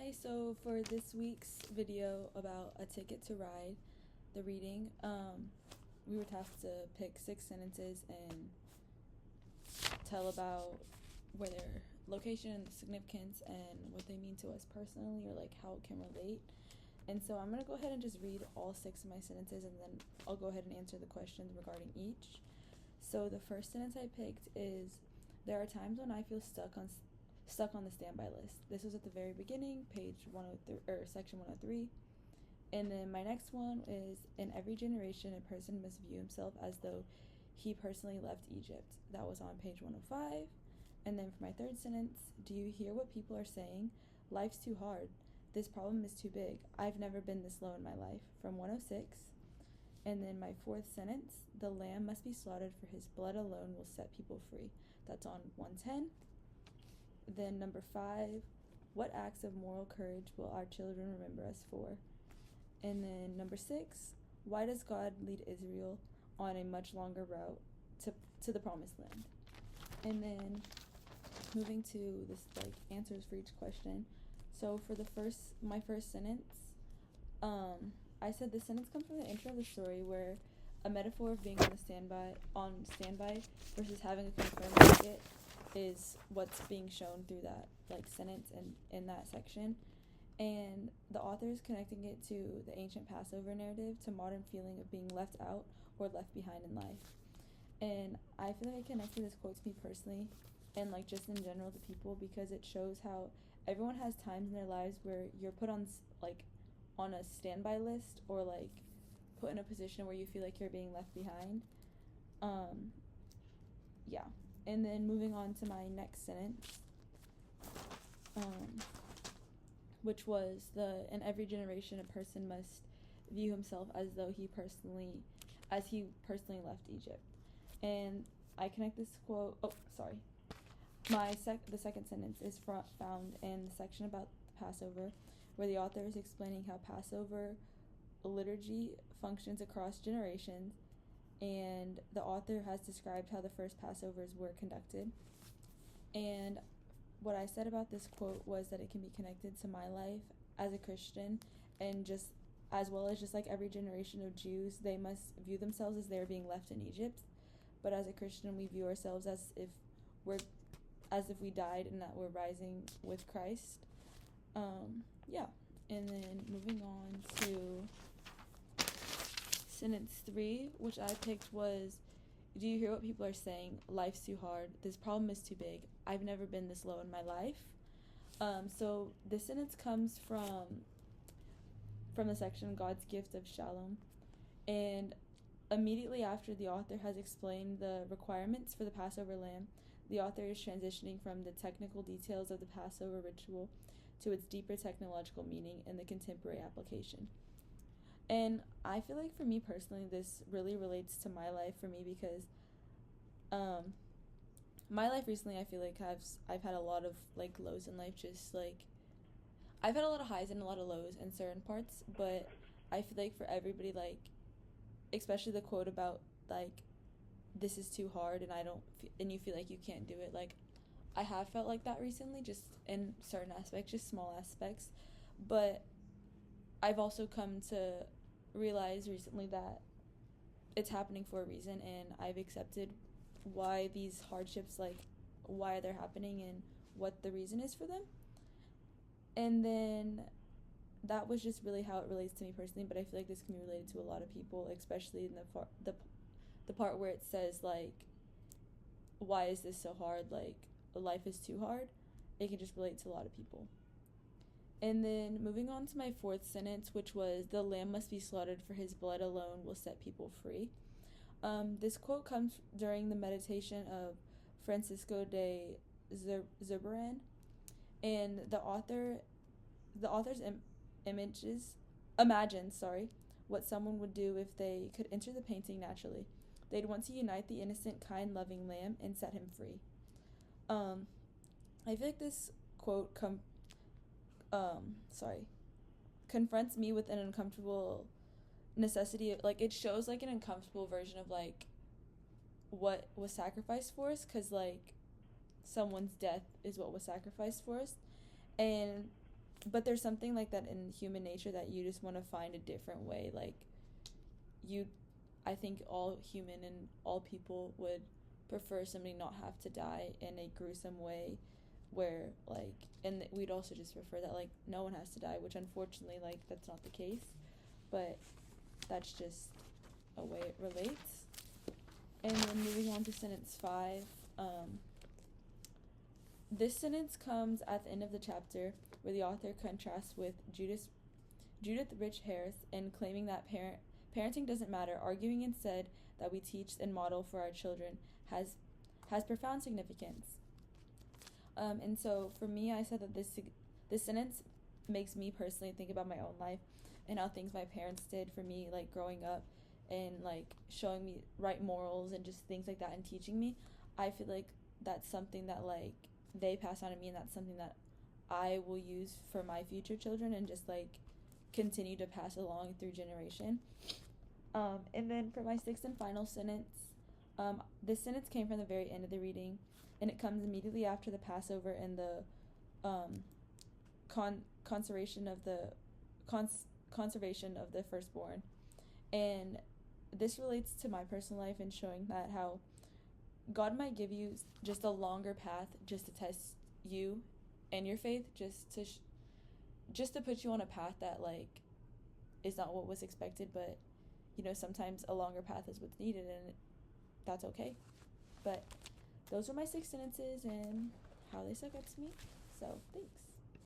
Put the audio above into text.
Hi, so for this week's video about A Ticket to Ride, the reading, we were tasked to pick 6 sentences and tell about where their location, significance, and what they mean to us personally, or like how it can relate. And so I'm going to go ahead and just read all 6 of my sentences, and then I'll go ahead and answer the questions regarding each. So the first sentence I picked is, there are times when I feel stuck on the standby list. This was at the very beginning, page 103, or section 103. And then my next one is, in every generation, a person must view himself as though he personally left Egypt. That was on page 105. And then for my third sentence, do you hear what people are saying? Life's too hard. This problem is too big. I've never been this low in my life, from 106. And then my fourth sentence, the lamb must be slaughtered, for his blood alone will set people free. That's on 110. Then number 5, what acts of moral courage will our children remember us for? And then number 6, why does God lead Israel on a much longer route to the promised land? And then moving to this answers for each question. So for my first sentence, I said the sentence comes from the intro of the story, where a metaphor of being on standby versus having a confirmed ticket is what's being shown through that sentence and in that section. And the author is connecting it to the ancient Passover narrative, to modern feeling of being left out or left behind in life. And I feel like I connected this quote to me personally, and just in general to people, because it shows how everyone has times in their lives where you're put on a standby list, or put in a position where you feel like you're being left behind. Yeah. And then moving on to my next sentence, which was in every generation a person must view himself as though he personally left Egypt. And I connect this quote, the second sentence is found in the section about Passover, where the author is explaining how Passover liturgy functions across generations, and the author has described how the first Passovers were conducted. And what I said about this quote was that it can be connected to my life as a Christian, and just as well as every generation of Jews, they must view themselves as they're being left in Egypt. But as a Christian, we view ourselves as if we died and that we're rising with Christ. Yeah. And then moving on to sentence 3, which I picked, was, do you hear what people are saying? Life's too hard. This problem is too big. I've never been this low in my life. So this sentence comes from the section God's Gift of Shalom. And immediately after the author has explained the requirements for the Passover lamb, the author is transitioning from the technical details of the Passover ritual to its deeper technological meaning in the contemporary application. And I feel like for me personally, this really relates to my life, for me, because my life recently, I feel like I've had a lot of lows in life. Just I've had a lot of highs and a lot of lows in certain parts, but I feel like for everybody, especially the quote about this is too hard and you feel like you can't do it, I have felt like that recently, just in certain aspects, just small aspects. But I've also come to realize recently that it's happening for a reason, and I've accepted why these hardships, why they're happening and what the reason is for them. And then that was just really how it relates to me personally, but I feel like this can be related to a lot of people, especially in the part where it says why is this so hard, life is too hard. It can just relate to a lot of people. And then moving on to my fourth sentence, which was, the lamb must be slaughtered, for his blood alone will set people free. This quote comes during the meditation of Francisco de Zurbarán, and the author's imagines what someone would do if they could enter the painting naturally. They'd want to unite the innocent, kind, loving lamb and set him free. I feel like this quote confronts me with an uncomfortable necessity. It shows an uncomfortable version of what was sacrificed for us, because someone's death is what was sacrificed for us. And but there's something like that in human nature that you just want to find a different way. Like, I think all human and all people would prefer somebody not have to die in a gruesome way, where like, and we'd also just prefer that like no one has to die, which unfortunately like that's not the case, but that's just a way it relates. And then moving on to sentence 5, this sentence comes at the end of the chapter, where the author contrasts with Judith Rich Harris in claiming that parenting doesn't matter, arguing instead that we teach and model for our children has profound significance. And so for me, I said that this sentence makes me personally think about my own life and how things my parents did for me, like growing up, and like showing me right morals and just things like that and teaching me. I feel like that's something that like they pass on to me, and that's something that I will use for my future children and just like continue to pass along through generation. And then for my sixth and final sentence, this sentence came from the very end of the reading, and it comes immediately after the Passover and the conservation of the firstborn. And this relates to my personal life and showing that how God might give you just a longer path just to test you and your faith, just to put you on a path that like is not what was expected, but you know, sometimes a longer path is what's needed, and that's okay. But those were my 6 sentences and how they stuck up to me. So thanks.